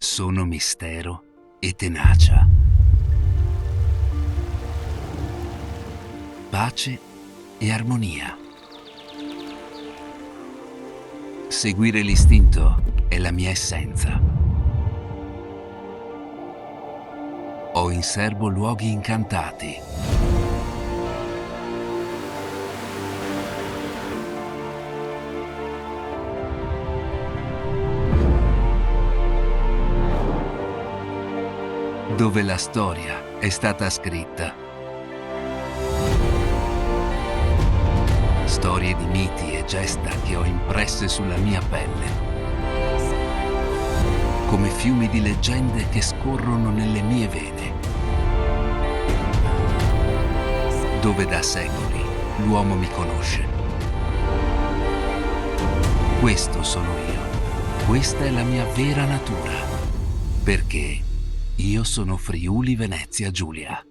Sono mistero e tenacia. Pace e armonia. Seguire l'istinto è la mia essenza. Ho in serbo luoghi incantati. Dove la storia è stata scritta. Storie di miti e gesta che ho impresse sulla mia pelle. Come fiumi di leggende che scorrono nelle mie vene. Dove da secoli l'uomo mi conosce. Questo sono io. Questa è la mia vera natura. Perché io sono Friuli Venezia Giulia.